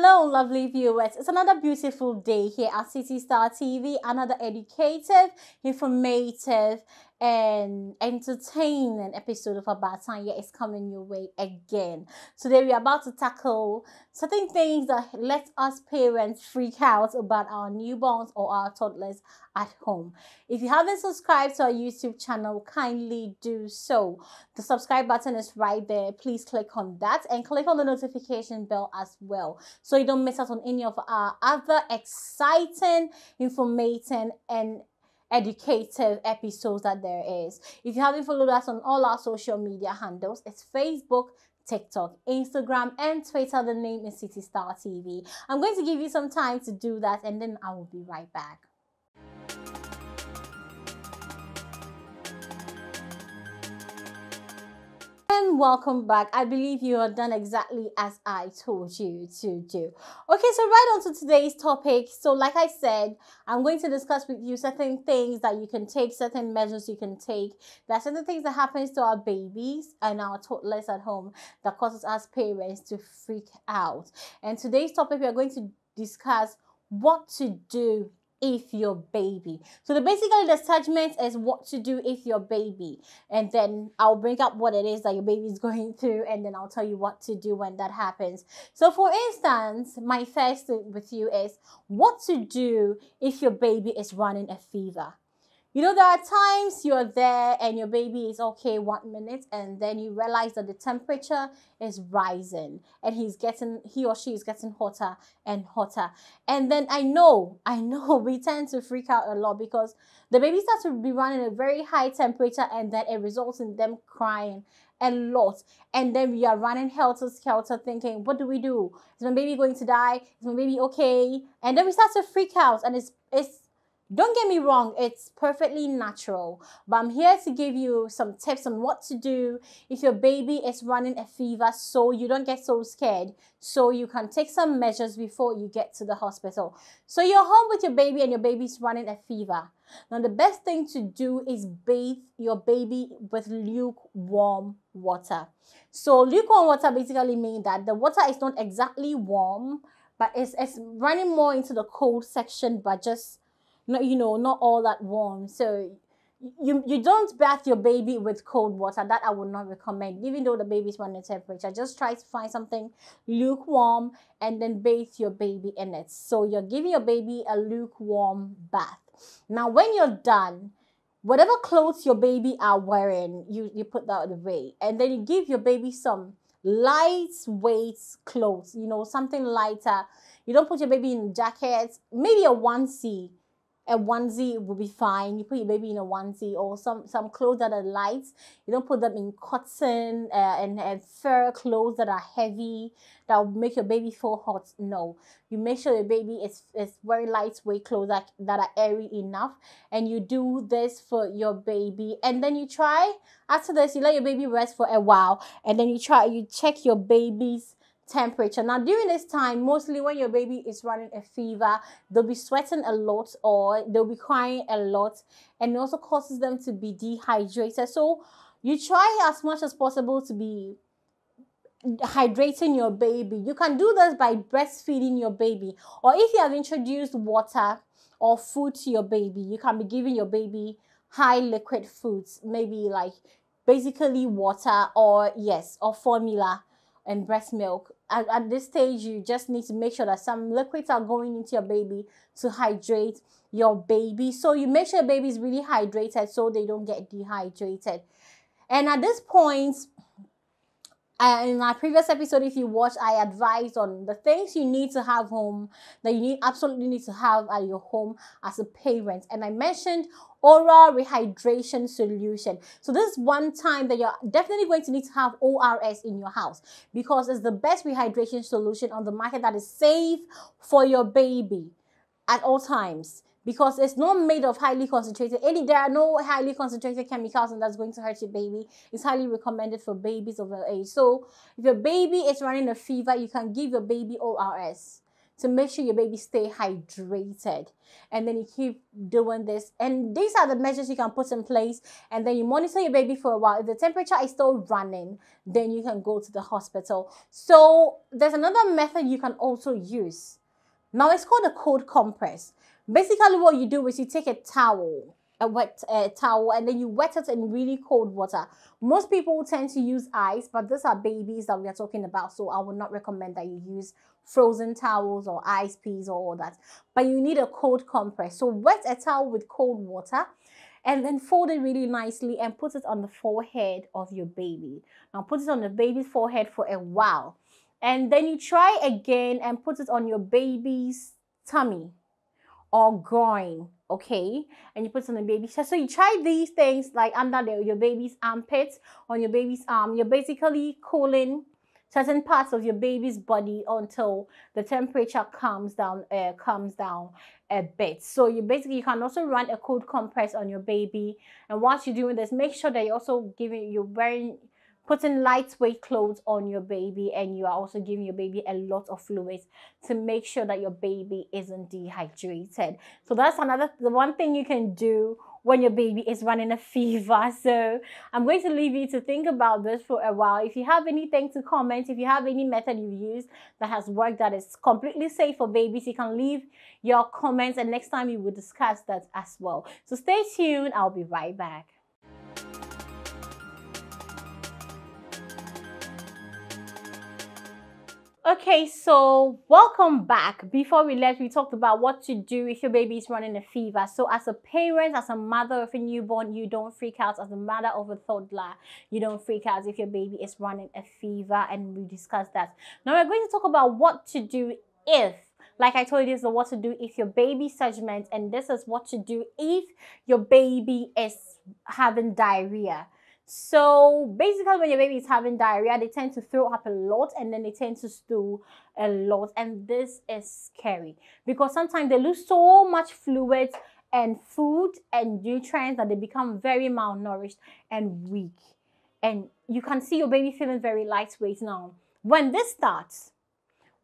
Hello, lovely viewers. It's another beautiful day here at City Star TV. Another educative, informative, and entertaining episode of About Time is coming your way again. Today we are about to tackle certain things that let us parents freak out about our newborns or our toddlers at home. If you haven't subscribed to our YouTube channel, kindly do so. The subscribe button is right there. Please click on that and click on the notification bell as well, so you don't miss out on any of our other exciting, informative, and educative episodes that there is. If you haven't followed us on all our social media handles, it's Facebook, TikTok, Instagram, and Twitter. The name is City Star TV. I'm going to give you some time to do that, and then I will be right back. And welcome back. I believe you have done exactly as I told you to do. Okay, so right on to today's topic. So like I said, I'm going to discuss with you certain things that you can take, certain measures you can take. There are certain things that happens to our babies and our toddlers at home that causes us parents to freak out. And today's topic, we are going to discuss what to do if your baby. So basically the segment is what to do if your baby, and then I'll bring up what it is that your baby is going through, and then I'll tell you what to do when that happens. So for instance, my first with you is what to do if your baby is running a fever. You know, there are times you're there and your baby is okay 1 minute, and then you realize that the temperature is rising and he or she is getting hotter and hotter. And then I know we tend to freak out a lot because the baby starts to be running a very high temperature, and then it results in them crying a lot. And then we are running helter-skelter thinking, what do we do? Is my baby going to die? Is my baby okay? And then we start to freak out, and it's don't get me wrong, it's perfectly natural, but I'm here to give you some tips on what to do if your baby is running a fever, so you don't get so scared, so you can take some measures before you get to the hospital. So you're home with your baby and your baby's running a fever. Now the best thing to do is bathe your baby with lukewarm water. So lukewarm water basically means that the water is not exactly warm, but it's running more into the cold section, but just not all that warm. So you don't bath your baby with cold water. That I would not recommend, even though the baby's running temperature. Just try to find something lukewarm and then bathe your baby in it. So you're giving your baby a lukewarm bath. Now when you're done, whatever clothes your baby are wearing, you put that away, and then you give your baby some lightweight clothes, something lighter. You don't put your baby in jackets, maybe a onesie. A onesie will be fine. You put your baby in a onesie, or some clothes that are light. You don't put them in cotton and fur clothes that are heavy, that will make your baby feel hot. No, you make sure your baby is very lightweight clothes that are airy enough, and you do this for your baby. And then you try, after this, you let your baby rest for a while, and then you check your baby's temperature. Now during this time, mostly when your baby is running a fever, they'll be sweating a lot or they'll be crying a lot, and it also causes them to be dehydrated. So you try as much as possible to be hydrating your baby. You can do this by breastfeeding your baby, or if you have introduced water or food to your baby, you can be giving your baby high liquid foods, maybe like basically water or formula and breast milk. At this stage, you just need to make sure that some liquids are going into your baby to hydrate your baby. So you make sure your baby is really hydrated so they don't get dehydrated. And at this point, in my previous episode, if you watch, I advised on the things you need to have home, that you absolutely need to have at your home as a parent. And I mentioned oral rehydration solution. So this is one time that you're definitely going to need to have ORS in your house, because it's the best rehydration solution on the market that is safe for your baby at all times, because it's not made of highly concentrated. There are no highly concentrated chemicals, and that's going to hurt your baby. It's highly recommended for babies of your age. So if your baby is running a fever, you can give your baby ORS to make sure your baby stay hydrated. And then you keep doing this. And these are the measures you can put in place. And then you monitor your baby for a while. If the temperature is still running, then you can go to the hospital. So there's another method you can also use. Now it's called a cold compress. Basically what you do is you take a towel, a wet towel, and then you wet it in really cold water. Most people tend to use ice, but these are babies that we are talking about, so I would not recommend that you use frozen towels or ice peas or all that. But you need a cold compress. So wet a towel with cold water and then fold it really nicely and put it on the forehead of your baby. Now put it on the baby's forehead for a while. And then you try again and put it on your baby's tummy or groin, okay? And you put it on the baby's chest. So you try these things like under your baby's armpits, on your baby's arm. You're basically cooling certain parts of your baby's body until the temperature comes down a bit. So you can also run a cold compress on your baby. And whilst you're doing this, make sure that you're putting lightweight clothes on your baby, and you are also giving your baby a lot of fluids to make sure that your baby isn't dehydrated. So that's the one thing you can do when your baby is running a fever. So I'm going to leave you to think about this for a while. If you have anything to comment, if you have any method you've used that has worked, that is completely safe for babies, you can leave your comments, and next time we will discuss that as well. So stay tuned. I'll be right back. Okay, so welcome back. Before we left, we talked about what to do if your baby is running a fever. So as a parent, as a mother of a newborn, you don't freak out. As a mother of a toddler, you don't freak out if your baby is running a fever, and we discussed that. Now we're going to talk about what to do if, like I told you, this is what to do if your baby's judgment, and this is what to do if your baby is having diarrhea. So basically, when your baby is having diarrhea, they tend to throw up a lot, and then they tend to stool a lot. And this is scary because sometimes they lose so much fluids and food and nutrients that they become very malnourished and weak. And you can see your baby feeling very lightweight now. When this starts,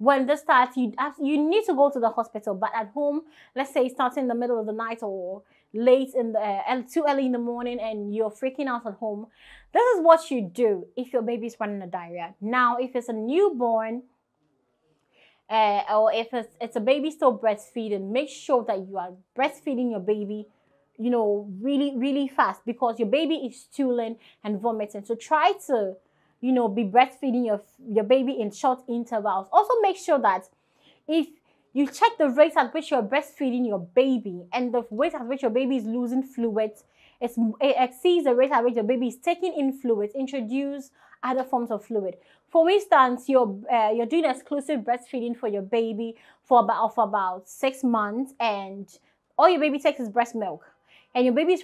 you need to go to the hospital. But at home, let's say it starts in the middle of the night or late in the too early in the morning, and you're freaking out at home, this is what you do if your baby is running a diarrhea. Now, if it's a newborn or if it's a baby still breastfeeding, make sure that you are breastfeeding your baby, really fast, because your baby is stooling and vomiting. So try to be breastfeeding your baby in short intervals. Also make sure that if you check the rate at which you're breastfeeding your baby and the rate at which your baby is losing fluids, it exceeds the rate at which your baby is taking in fluids, introduce other forms of fluid. For instance, you're doing exclusive breastfeeding for your baby for about 6 months, and all your baby takes is breast milk, and your baby is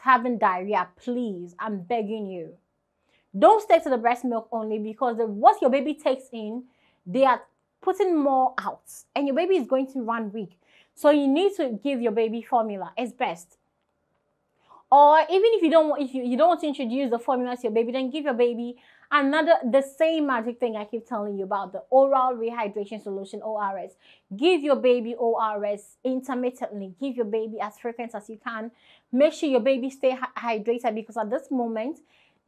having diarrhea. Please, I'm begging you, don't stick to the breast milk only, because what your baby takes in, they are putting more out, and your baby is going to run weak. So you need to give your baby formula. It's best. Or even if you don't want to introduce the formula to your baby, then give your baby the same magic thing I keep telling you about, the oral rehydration solution, ORS. Give your baby ORS intermittently. Give your baby as frequent as you can. Make sure your baby stay hydrated, because at this moment,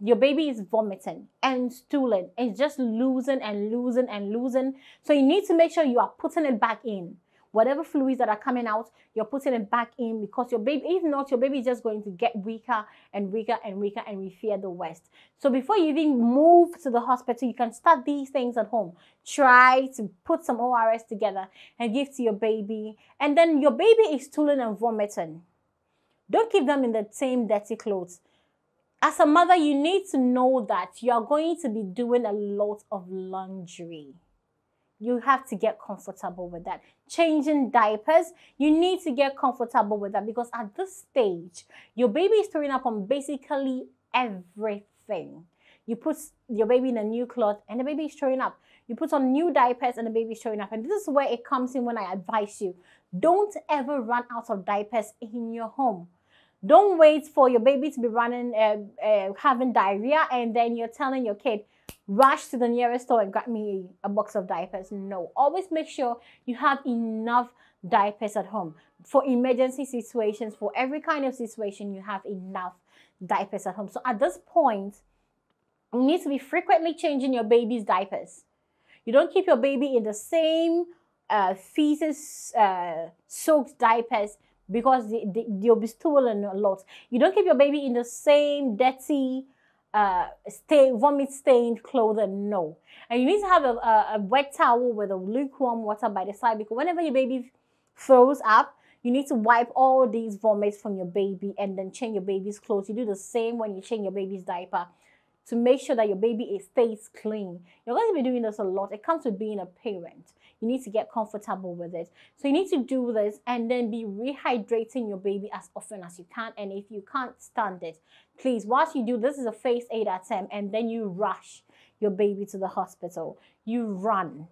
your baby is vomiting and stooling. It's just losing and losing and losing. So you need to make sure you are putting it back in. Whatever fluids that are coming out, you're putting it back in, because your baby, if not, your baby is just going to get weaker and weaker and weaker, and we fear the worst. So before you even move to the hospital, you can start these things at home. Try to put some ORS together and give to your baby. And then your baby is stooling and vomiting. Don't keep them in the same dirty clothes. As a mother, you need to know that you are going to be doing a lot of laundry. You have to get comfortable with that. Changing diapers, you need to get comfortable with that, because at this stage, your baby is throwing up on basically everything. You put your baby in a new cloth and the baby is throwing up. You put on new diapers and the baby is throwing up. And this is where it comes in when I advise you. Don't ever run out of diapers in your home. Don't wait for your baby to be having diarrhea, and then you're telling your kid, rush to the nearest store and grab me a box of diapers. No, always make sure you have enough diapers at home for emergency situations. For every kind of situation, you have enough diapers at home. So at this point, you need to be frequently changing your baby's diapers. You don't keep your baby in the same feces soaked diapers, because they'll be stolen a lot. You don't keep your baby in the same dirty vomit stained clothing. No. And you need to have a wet towel with a lukewarm water by the side, because whenever your baby throws up, you need to wipe all these vomits from your baby and then change your baby's clothes. You do the same when you change your baby's diaper, to make sure that your baby stays clean. You're going to be doing this a lot. It comes with being a parent. You need to get comfortable with it. So you need to do this, and then be rehydrating your baby as often as you can. And if you can't stand it, please, whilst you do this, is a phase 8 attempt, and then you rush your baby to the hospital. You run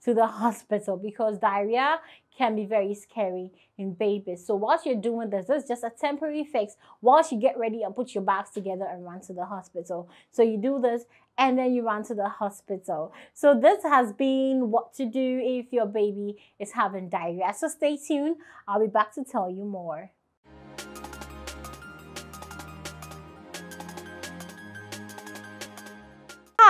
to the hospital, because diarrhea can be very scary in babies. So whilst you're doing this is just a temporary fix whilst you get ready and put your bags together and run to the hospital. So you do this and then you run to the hospital. So this has been what to do if your baby is having diarrhea. So stay tuned. I'll be back to tell you more.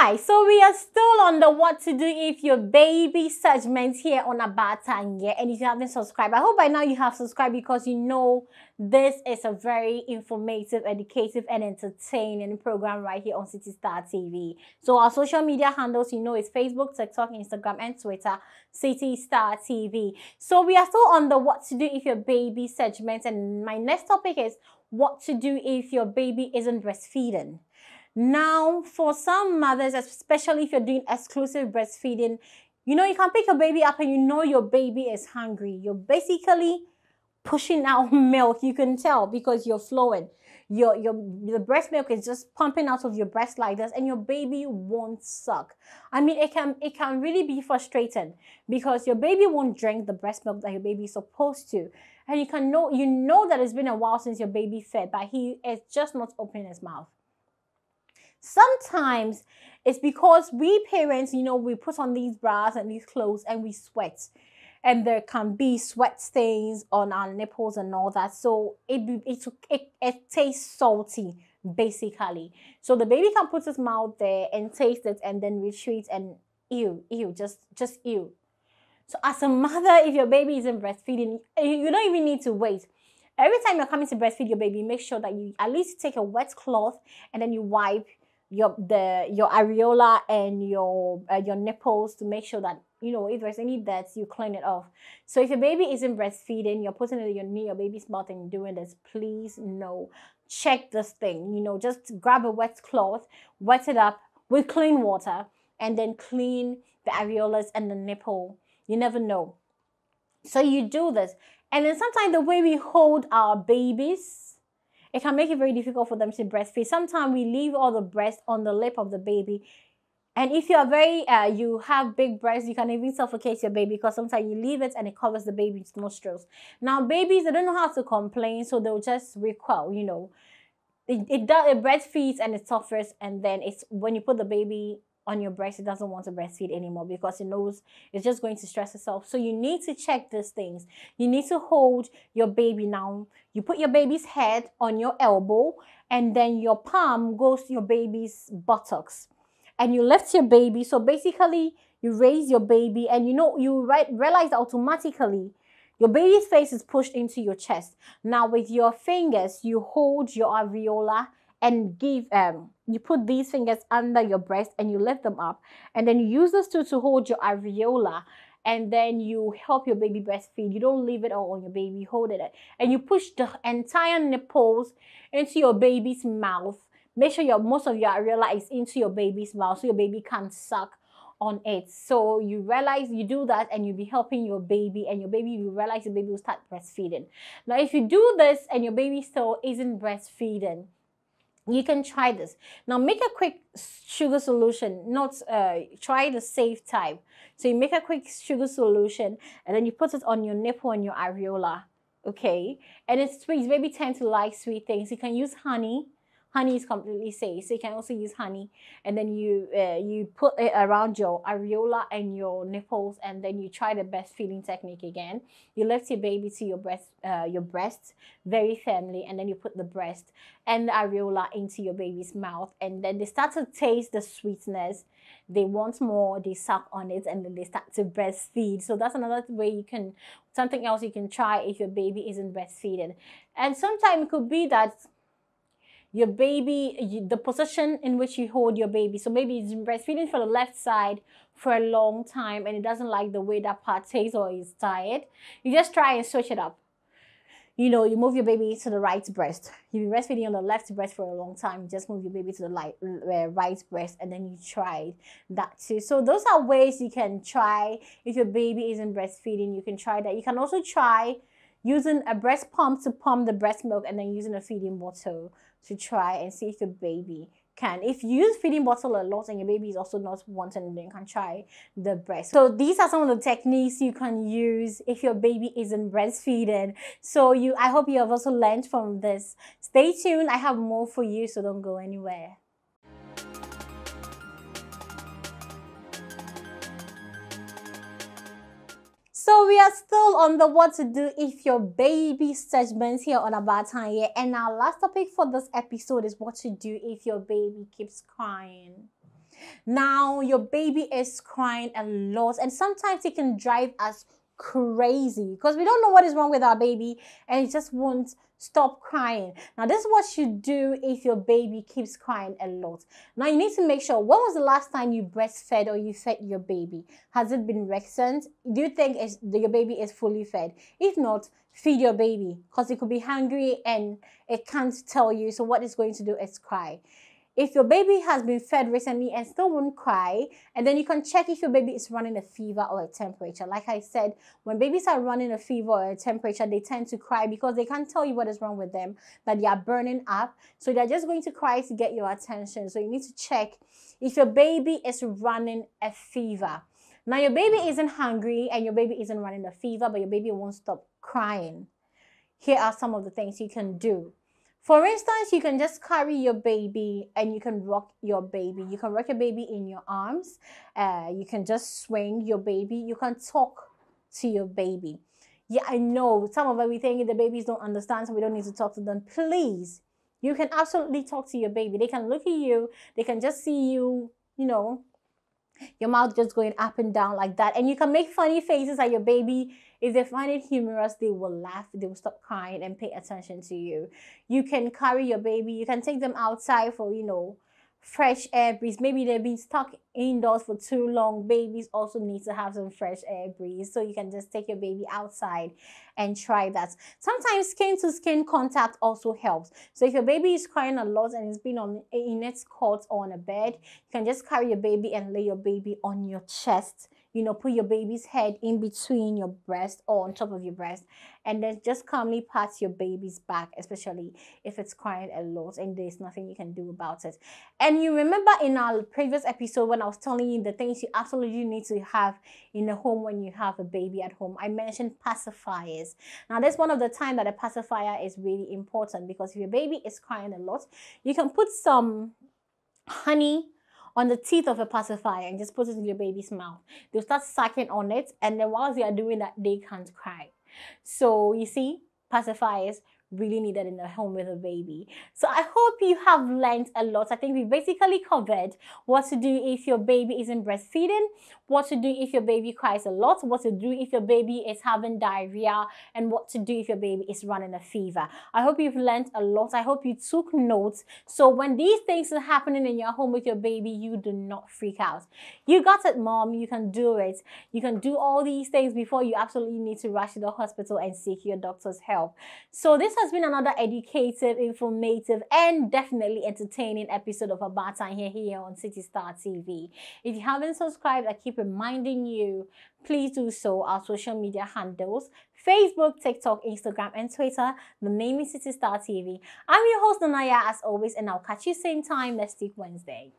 Hi, so we are still on the what to do if your baby segment here on Abatanya. And if you haven't subscribed, I hope by now you have subscribed, because you know this is a very informative, educative, and entertaining program right here on City Star TV. So our social media handles, you know, is Facebook, TikTok, Instagram, and Twitter, City Star TV. So we are still on the what to do if your baby segment, and my next topic is what to do if your baby isn't breastfeeding. Now, for some mothers, especially if you're doing exclusive breastfeeding, you know, you can pick your baby up and you know your baby is hungry. You're basically pushing out milk. You can tell because you're flowing. The breast milk is just pumping out of your breast like this, and your baby won't suck. I mean, it can really be frustrating, because your baby won't drink the breast milk that your baby is supposed to. And you know that it's been a while since your baby fed, but he is just not opening his mouth. Sometimes it's because we parents, you know, we put on these bras and these clothes and we sweat, and there can be sweat stains on our nipples and all that. So it tastes salty, basically. So the baby can put his mouth there and taste it and then retreat, and ew, just ew. So as a mother, if your baby isn't breastfeeding, you don't even need to wait. Every time you're coming to breastfeed your baby, make sure that you at least take a wet cloth and then you wipe your areola and your nipples, to make sure that, you know, if there's any dirt, you clean it off. So if your baby isn't breastfeeding, you're putting it in your baby's mouth and doing this, please no, check this thing. You know, just grab a wet cloth, wet it up with clean water, and then clean the areolas and the nipple. You never know. So you do this. And then sometimes the way we hold our babies, it can make it very difficult for them to breastfeed. Sometimes we leave all the breast on the lip of the baby. And if you are you have big breasts, you can even suffocate your baby, because sometimes you leave it and it covers the baby's nostrils. Now, babies, they don't know how to complain, so they'll just recoil, you know. It breastfeeds and it suffers, and then it's when you put the baby on your breast, it doesn't want to breastfeed anymore, because it knows it's just going to stress itself. So you need to check these things. You need to hold your baby. Now, you put your baby's head on your elbow, and then your palm goes to your baby's buttocks, and you lift your baby. So basically, you raise your baby, and you know, you realize automatically your baby's face is pushed into your chest. Now, with your fingers, you hold your areola and you put these fingers under your breast and you lift them up, and then you use this to hold your areola, and then you help your baby breastfeed. You don't leave it all on your baby, hold it, and you push the entire nipples into your baby's mouth. Make sure most of your areola is into your baby's mouth, so your baby can suck on it. So you realize you do that, and you'll be helping your baby, and you realize your baby will start breastfeeding. Now, if you do this and your baby still isn't breastfeeding, you can try this. Now, make a quick sugar solution, not try the safe type. So you make a quick sugar solution, and then you put it on your nipple and your areola, okay? And it's sweet. Baby tend to like sweet things. You can use honey Honey is completely safe, so you can also use honey, and then you put it around your areola and your nipples, and then you try the breastfeeding technique again. You lift your baby to your breast very firmly, and then you put the breast and the areola into your baby's mouth, and then they start to taste the sweetness. They want more, they suck on it, and then they start to breastfeed. So that's another way you can, something else you can try if your baby isn't breastfeeding. And sometimes it could be that your baby, the position in which you hold your baby. So maybe it's breastfeeding for the left side for a long time and it doesn't like the way that part tastes or is tired. You just try and switch it up. You know, you move your baby to the right breast. You've been breastfeeding on the left breast for a long time. You just move your baby to the right breast, and then you try that too. So those are ways you can try if your baby isn't breastfeeding. You can try that. You can also try using a breast pump to pump the breast milk, and then using a feeding bottle to try and see if your baby can. If you use feeding bottle a lot and your baby is also not wanting, then you can try the breast. So these are some of the techniques you can use if your baby isn't breastfeeding. So I hope you have also learned from this. Stay tuned. I have more for you, so don't go anywhere. So we are still on the what to do if your baby segment here on About Time here. And our last topic for this episode is what to do if your baby keeps crying. Now, your baby is crying a lot, and sometimes it can drive us crazy because we don't know what is wrong with our baby and it just won't stop crying. Now, this is what you do if your baby keeps crying a lot. Now, you need to make sure, when was the last time you breastfed or you fed your baby? Has it been recent? Do you think your baby is fully fed? If not, feed your baby because it could be hungry and it can't tell you. So what it's going to do is cry. If your baby has been fed recently and still won't cry, and then you can check if your baby is running a fever or a temperature. Like I said, when babies are running a fever or a temperature, they tend to cry because they can't tell you what is wrong with them, that they are burning up. So they're just going to cry to get your attention. So you need to check if your baby is running a fever. Now, your baby isn't hungry and your baby isn't running a fever, but your baby won't stop crying. Here are some of the things you can do. For instance, you can just carry your baby and you can rock your baby. You can rock your baby in your arms. You can just swing your baby. You can talk to your baby. Yeah, I know some of everything the babies don't understand, so we don't need to talk to them. Please, you can absolutely talk to your baby. They can look at you. They can just see you, you know, your mouth just going up and down like that. And you can make funny faces at your baby. If they find it humorous, they will laugh, they will stop crying and pay attention to you. You can carry your baby. You can take them outside for, you know, fresh air breeze. Maybe they've been stuck indoors for too long. Babies also need to have some fresh air breeze. So you can just take your baby outside and try that. Sometimes skin to skin contact also helps. So if your baby is crying a lot and it's been in its cot or on a bed, you can just carry your baby and lay your baby on your chest. You know, put your baby's head in between your breast or on top of your breast, and then just calmly pat your baby's back, especially if it's crying a lot and there's nothing you can do about it. And you remember in our previous episode when I was telling you the things you absolutely need to have in a home when you have a baby at home, I mentioned pacifiers. Now, that's one of the time that a pacifier is really important, because if your baby is crying a lot, you can put some honey on the teeth of a pacifier and just put it in your baby's mouth. They'll start sucking on it, and then whilst they are doing that, they can't cry. So you see, pacifiers really needed in the home with a baby. So I hope you have learned a lot. I think we basically covered what to do if your baby isn't breastfeeding, what to do if your baby cries a lot, what to do if your baby is having diarrhea, and what to do if your baby is running a fever. I hope you've learned a lot. I hope you took notes. So when these things are happening in your home with your baby, you do not freak out. You got it, mom. You can do it. You can do all these things before you absolutely need to rush to the hospital and seek your doctor's help. So this has been another educative, informative, and definitely entertaining episode of About Time here on City Star TV. If you haven't subscribed, I keep reminding you, please do so. Our social media handles: Facebook, TikTok, Instagram, and Twitter. The name is City Star TV. I'm your host, Nanaya, as always, and I'll catch you same time next week, Wednesday.